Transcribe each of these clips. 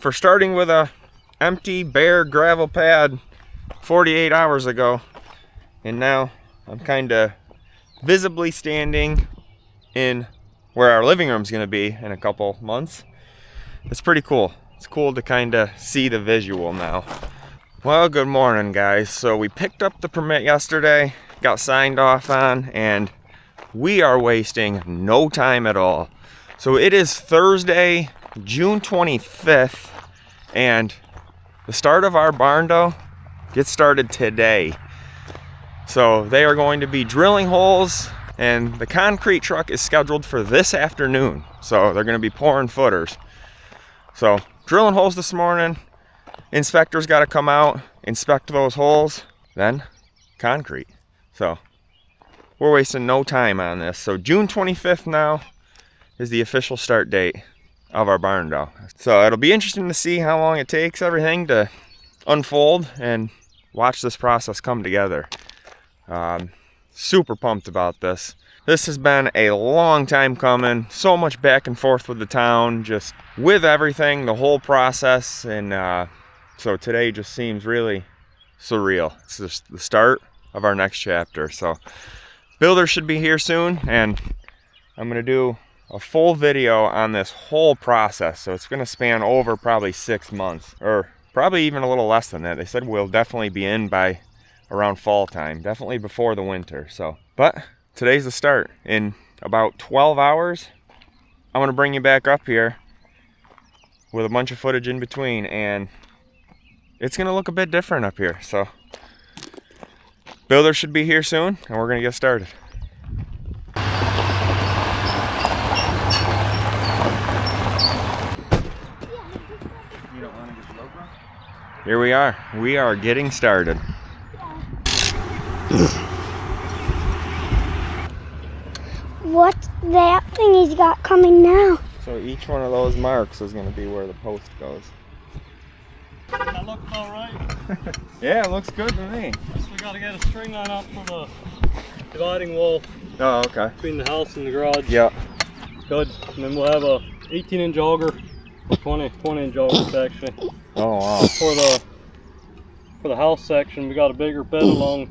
for starting with a empty bare gravel pad 48 hours ago, and now I'm kind of visibly standing in where our living room is going to be in a couple months. It's pretty cool. It's cool to kind of see the visual now. Well, good morning, guys. So we picked up the permit yesterday, got signed off on, and we are wasting no time at all. So it is Thursday, June 25th, and the start of our barndo gets started today. So they are going to be drilling holes, and the concrete truck is scheduled for this afternoon. So they're going to be pouring footers. So drilling holes this morning, inspectors got to come out, inspect those holes, then concrete. So we're wasting no time on this. So June 25th now is the official start date of our barndo. So it'll be interesting to see how long it takes everything to unfold and watch this process come together. Super pumped about this. This has been a long time coming. So much back and forth with the town, just with everything, the whole process. And so today just seems really surreal. It's just the start of our next chapter. So builder should be here soon, and I'm gonna do a full video on this whole process. So it's gonna span over probably 6 months, or probably even a little less than that. They said we'll definitely be in by around fall time, definitely before the winter. So, but today's the start. In about 12 hours, I'm gonna bring you back up here with a bunch of footage in between, and it's gonna look a bit different up here. So builder should be here soon, and we're gonna get started. Here we are. We are getting started. What's that thing he's got coming now? So each one of those marks is going to be where the post goes. That looks all right. Yeah, it looks good to me. Just we got to get a string line up for the dividing wall Oh, okay. between the house and the garage. Yep. Good. And then we'll have a 18-inch auger, 20-inch auger section. Oh, wow. For the house section, we got a bigger bed along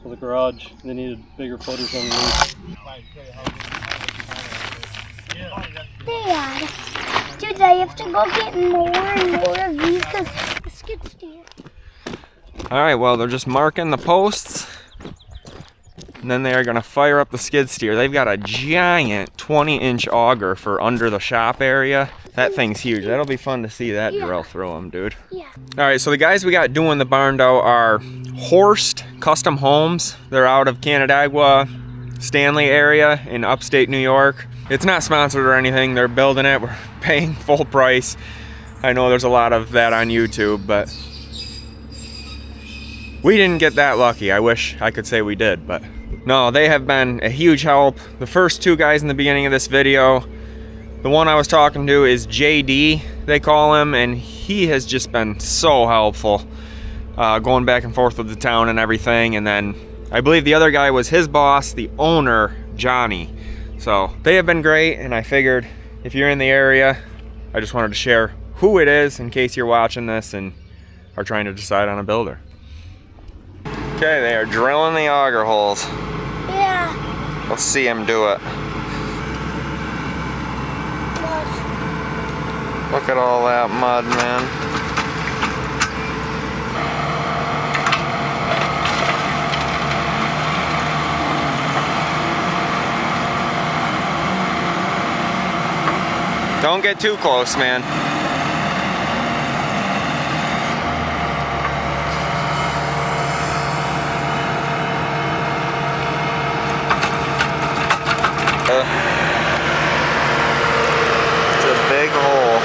for the garage. They needed bigger footers underneath. Dad, do they have to go get more and more of these? Because the skid steer. All right, well, they're just marking the posts, and then they are going to fire up the skid steer. They've got a giant 20-inch auger for under the shop area. That thing's huge. That'll be fun to see that drill through them, dude. Yeah. All right, so the guys we got doing the barndo are Horst Custom Homes. They're out of Canandaigua, Stanley area in upstate New York. It's not sponsored or anything. They're building it. We're paying full price. I know there's a lot of that on YouTube, but we didn't get that lucky. I wish I could say we did, but no, they have been a huge help. The first two guys in the beginning of this video, the one I was talking to is JD, they call him, and he has just been so helpful, going back and forth with the town and everything. And then I believe the other guy was his boss, the owner, Johnny. So they have been great, and I figured if you're in the area, I just wanted to share who it is in case you're watching this and are trying to decide on a builder. Okay, they are drilling the auger holes. Yeah. Let's see him do it. Look at all that mud, man. Don't get too close, man. It's a big hole.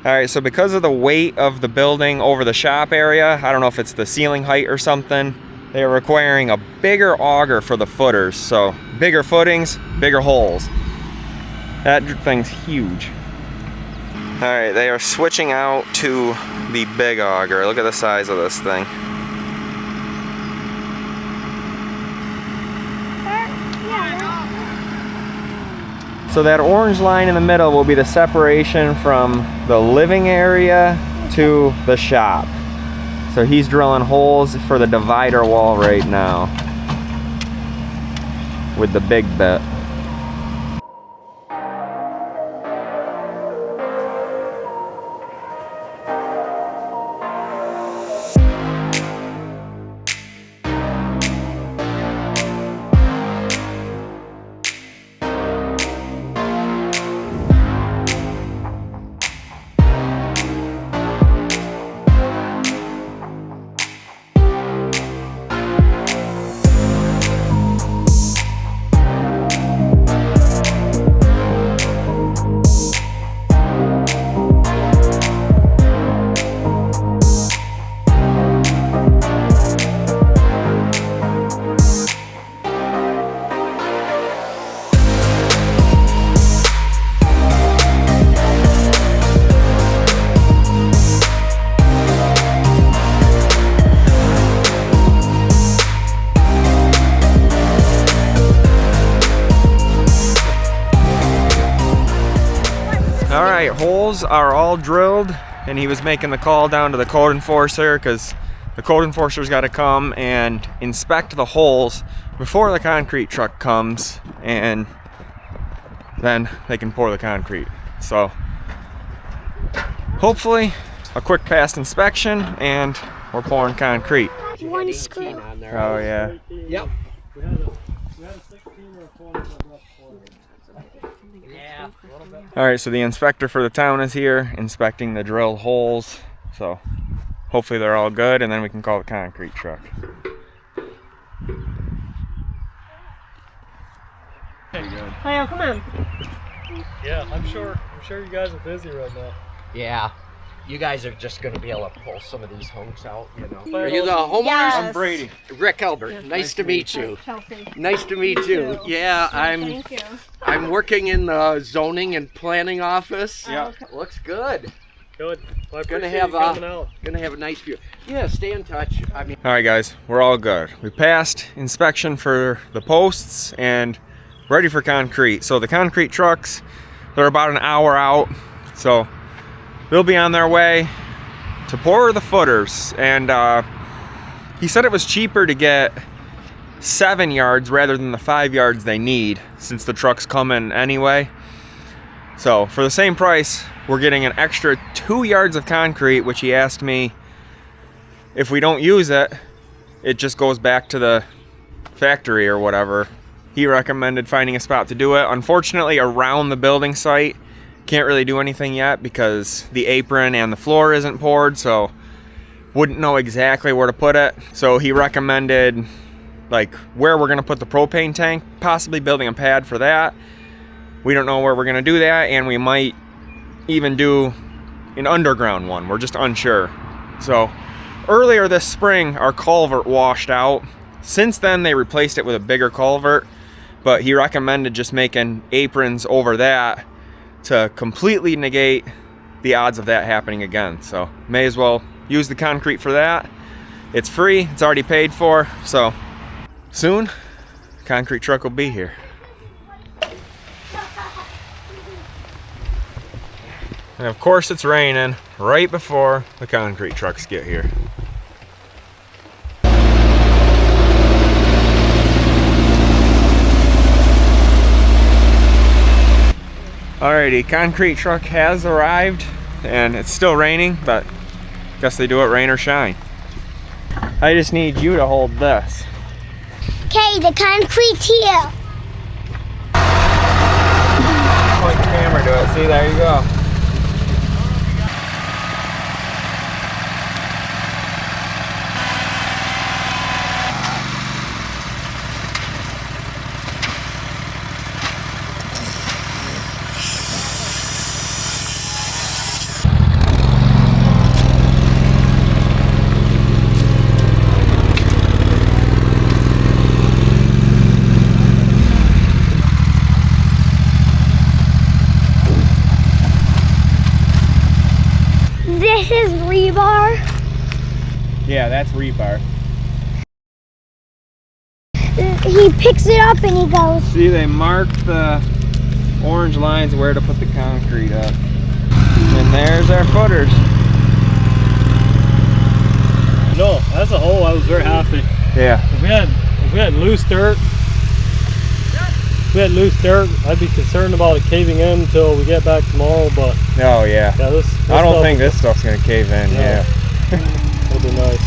Alright, so because of the weight of the building over the shop area, I don't know if it's the ceiling height or something, they are requiring a bigger auger for the footers. So bigger footings, bigger holes. That thing's huge. Alright, they are switching out to the big auger. Look at the size of this thing. So that orange line in the middle will be the separation from the living area to the shop. So he's drilling holes for the divider wall right now with the big bit. All right, holes are all drilled, and he was making the call down to the code enforcer because the code enforcer's got to come and inspect the holes before the concrete truck comes, and then they can pour the concrete. So hopefully a quick past inspection and we're pouring concrete. One screw. Oh yeah. Yep. We had a 16 or a 20 for rough floor. Yeah. All right, so the inspector for the town is here inspecting the drilled holes. So hopefully they're all good, and then we can call the concrete truck. Kyle, come on. Yeah, I'm sure you guys are busy right now. Yeah. You guys are just going to be able to pull some of these hunks out, you know. Are Are you the homeowners? Yes. I'm Brady. Rick Albert. Nice to meet you. Chelsea. Nice to meet you. Yeah, Thank you. I'm working in the zoning and planning office. Yeah. Okay. Looks good. Good. Well, I Gonna appreciate have you coming out. Gonna have a nice view. Yeah, stay in touch. I mean, All right, guys, we're all good. We passed inspection for the posts and ready for concrete. So the concrete trucks, they're about an hour out, so they'll be on their way to pour the footers. And he said it was cheaper to get 7 yards rather than the 5 yards they need, since the truck's coming anyway. So for the same price, we're getting an extra 2 yards of concrete, which he asked me, if we don't use it, it just goes back to the factory or whatever. He recommended finding a spot to do it. Unfortunately, around the building site, can't really do anything yet because the apron and the floor isn't poured, so wouldn't know exactly where to put it. So he recommended like where we're gonna put the propane tank, possibly building a pad for that. We don't know where we're gonna do that, and we might even do an underground one. We're just unsure. So earlier this spring, our culvert washed out. Since then, they replaced it with a bigger culvert, but he recommended just making aprons over that to completely negate the odds of that happening again. So may as well use the concrete for that. It's free, it's already paid for, so soon, the concrete truck will be here. And of course it's raining right before the concrete trucks get here. Alrighty, concrete truck has arrived, and it's still raining, but guess they do it rain or shine. I just need you to hold this. Okay, the concrete's here. Point the camera to it. See, there you go. This is rebar. Yeah, that's rebar. He picks it up and he goes. See, they marked the orange lines where to put the concrete up. And there's our footers. No, as a whole, I was very happy. Yeah. If we had loose dirt, I'd be concerned about it caving in until we get back tomorrow. But Oh yeah. yeah, this I don't stuff- think this stuff's gonna cave in. No. Yeah. It'll be nice.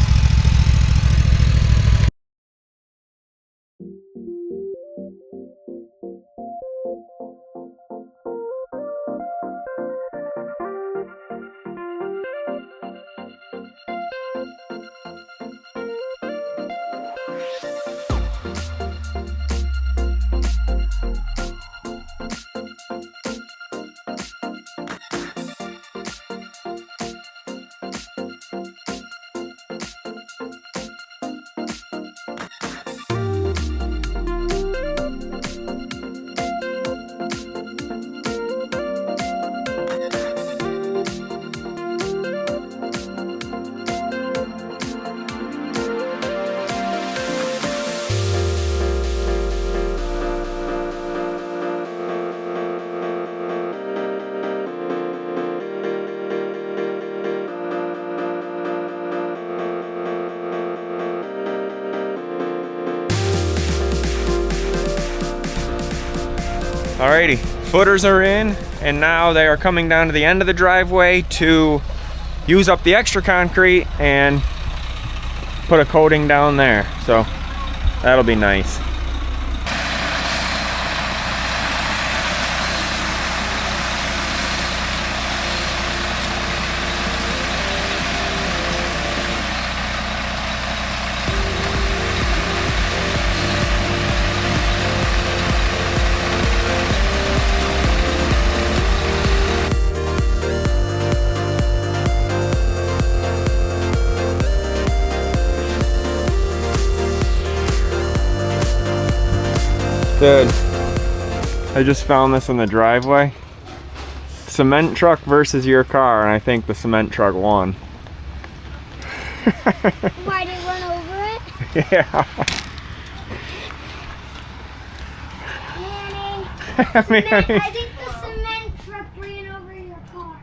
Alrighty, footers are in, and now they are coming down to the end of the driveway to use up the extra concrete and put a coating down there. So that'll be nice. Dude, I just found this in the driveway. Cement truck versus your car, and I think the cement truck won. Why did it run over it? Yeah. Manny, I mean, I think the cement truck ran over your car.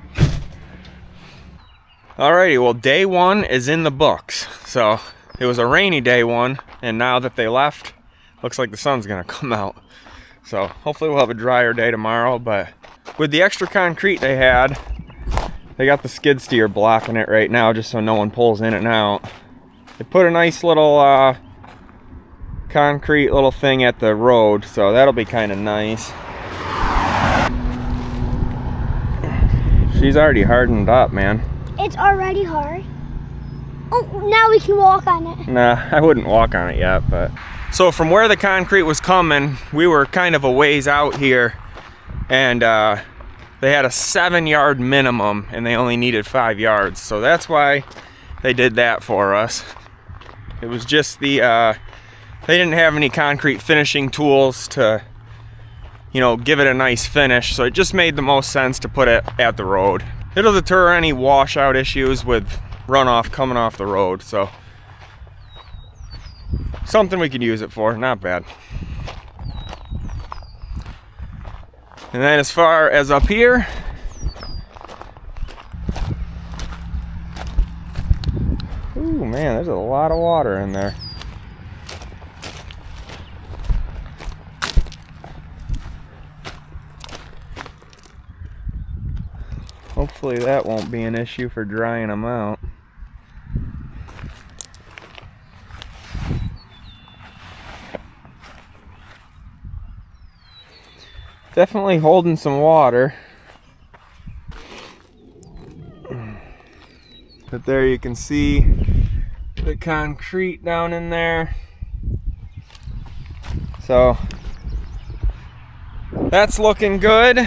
alrighty, well, day one is in the books. So it was a rainy day one, and now that they left, looks like the sun's gonna come out. So hopefully we'll have a drier day tomorrow, but with the extra concrete they had, they got the skid steer blocking it right now just so no one pulls in and out. They put a nice little concrete little thing at the road, so that'll be kind of nice. She's already hardened up, man. It's already hard. Oh, now we can walk on it. Nah, I wouldn't walk on it yet, but. So from where the concrete was coming, we were kind of a ways out here, and they had a 7-yard minimum and they only needed 5 yards. So that's why they did that for us. It was just the, they didn't have any concrete finishing tools to, you know, give it a nice finish. So it just made the most sense to put it at the road. It'll deter any washout issues with runoff coming off the road. So something we could use it for, not bad. And then as far as up here, ooh man, there's a lot of water in there. Hopefully that won't be an issue for drying them out. Definitely holding some water. But there you can see the concrete down in there. So that's looking good.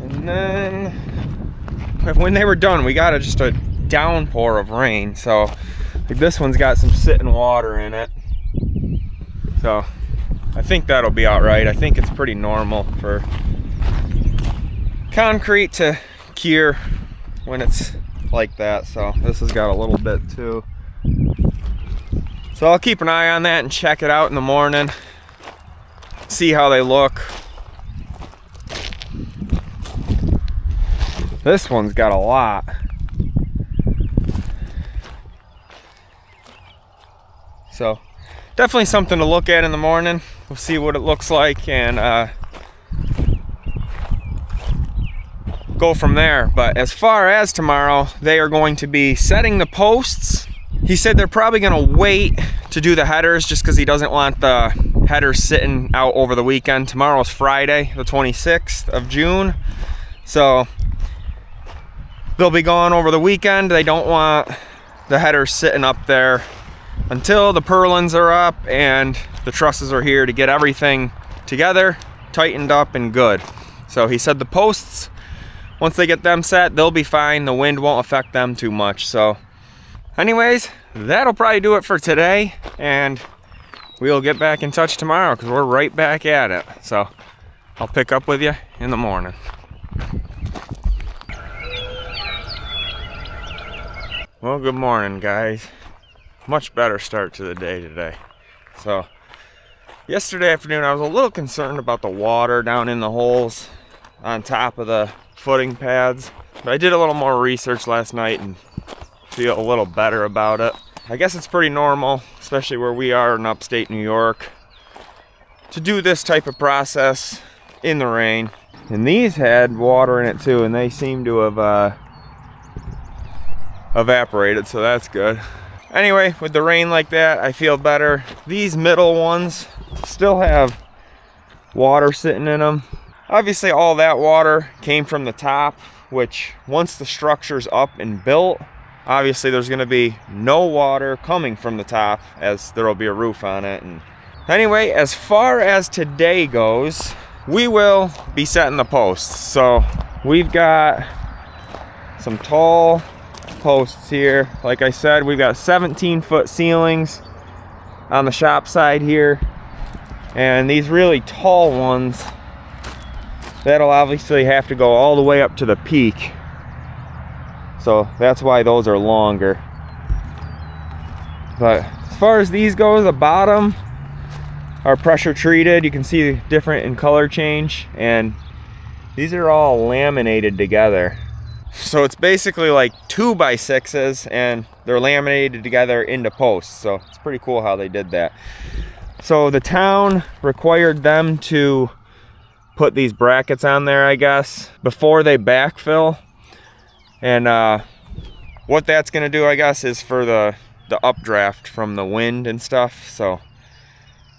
And then when they were done, we got just a downpour of rain. So like this one's got some sitting water in it. So I think that'll be all right. I think it's pretty normal for concrete to cure when it's like that. So this has got a little bit too. So I'll keep an eye on that and check it out in the morning. see how they look. This one's got a lot. So definitely something to look at in the morning. We'll see what it looks like and go from there. But as far as tomorrow, they are going to be setting the posts. He said they're probably going to wait to do the headers just because he doesn't want the headers sitting out over the weekend. Tomorrow's Friday, the 26th of June. So they'll be gone over the weekend. They don't want the headers sitting up there until the purlins are up and the trusses are here to get everything together, tightened up and good. So he said the posts, once they get them set, they'll be fine. The wind won't affect them too much. So anyways, that'll probably do it for today, and we'll get back in touch tomorrow because we're right back at it. So I'll pick up with you in the morning. Well, good morning, guys. Much better start to the day today. So yesterday afternoon I was a little concerned about the water down in the holes on top of the footing pads, but I did a little more research last night and feel a little better about it. I guess it's pretty normal, especially where we are in upstate New York, to do this type of process in the rain. And these had water in it too, and they seem to have evaporated, so that's good. Anyway, with the rain like that, I feel better. These middle ones still have water sitting in them. Obviously all that water came from the top, which once the structure's up and built, obviously there's going to be no water coming from the top as there will be a roof on it. And anyway, as far as today goes, we will be setting the posts. So we've got some tall posts here. Like I said, we've got 17-foot ceilings on the shop side here, and these really tall ones, that'll obviously have to go all the way up to the peak. So that's why those are longer. But as far as these go, the bottom are pressure treated. You can see different in color change, and these are all laminated together. So it's basically like 2x6s, and they're laminated together into posts. So it's pretty cool how they did that. So the town required them to put these brackets on there, I guess, before they backfill. And what that's gonna do, I guess, is for the updraft from the wind and stuff. So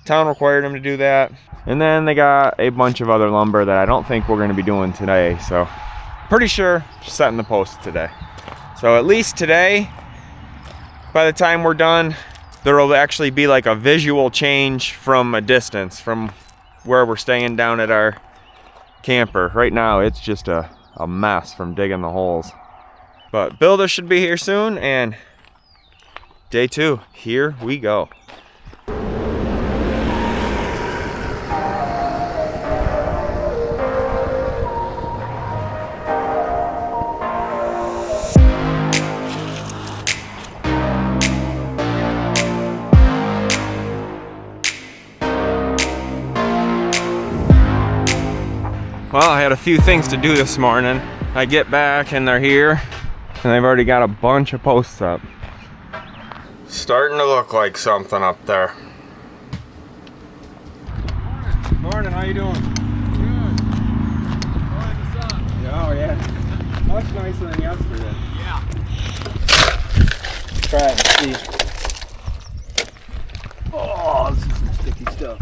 town required them to do that. And then they got a bunch of other lumber that I don't think we're gonna be doing today. So pretty sure setting the posts today. So at least today, by the time we're done, there will actually be like a visual change from a distance from where we're staying down at our camper. Right now it's just a mess from digging the holes. But builder should be here soon, and day 2, here we go. Well, I had a few things to do this morning. I get back and they're here, and they've already got a bunch of posts up. Starting to look like something up there. Morning, how you doing? Good. Enjoying the sun. Oh yeah, much nicer than yesterday. Yeah. Try it and see. Oh, this is some sticky stuff.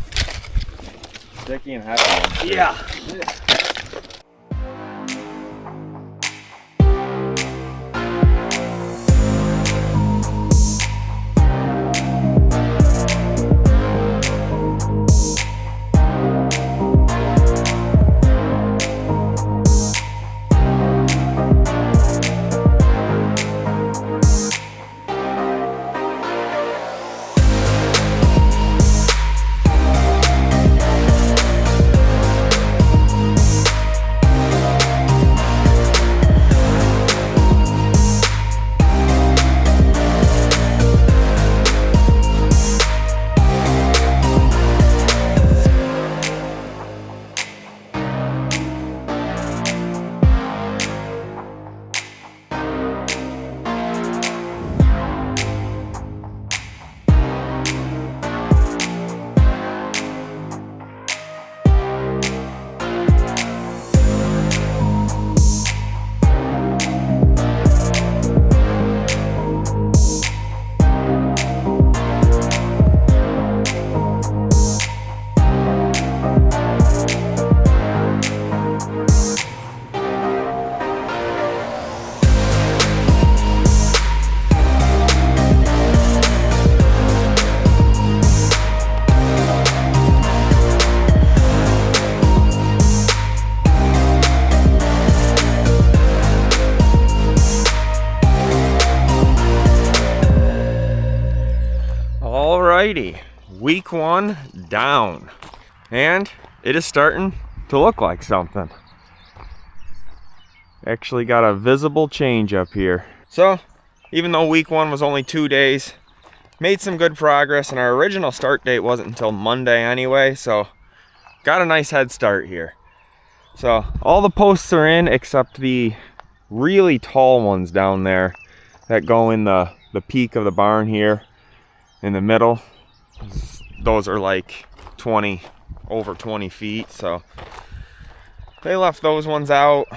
Sticky and heavy. Yeah. Alrighty, week 1 down, and it is starting to look like something. Actually got a visible change up here. So even though week 1 was only 2 days, made some good progress, and our original start date wasn't until Monday anyway, so got a nice head start here. So all the posts are in except the really tall ones down there that go in the peak of the barn here in the middle. Those are like over 20 feet, so they left those ones out,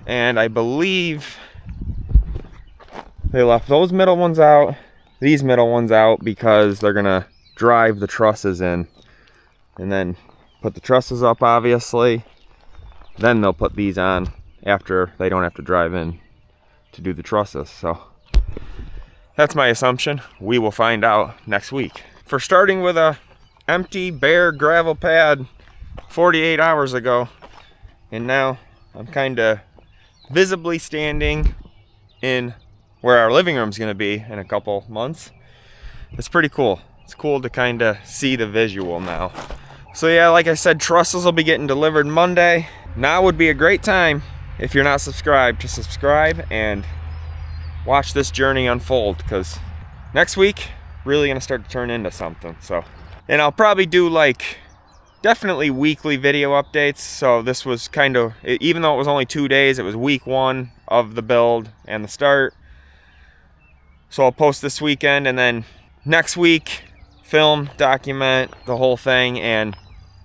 and I believe they left those middle ones out, these middle ones out, because they're gonna drive the trusses in and then put the trusses up, obviously. Then they'll put these on after they don't have to drive in to do the trusses. So that's my assumption. We will find out next week. For starting with a empty bare gravel pad 48 hours ago, and now I'm kind of visibly standing in where our living room is going to be in a couple months. It's pretty cool. It's cool to kind of see the visual now. So yeah, like I said, trusses will be getting delivered Monday. Now would be a great time, if you're not subscribed, to subscribe and watch this journey unfold, because next week really gonna start to turn into something. So, and I'll probably do like definitely weekly video updates. So this was kind of, even though it was only 2 days, it was week 1 of the build and the start. So I'll post this weekend, and then next week film, document the whole thing, and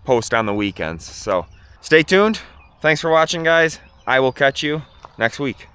post on the weekends. So stay tuned. Thanks for watching, guys. I will catch you next week.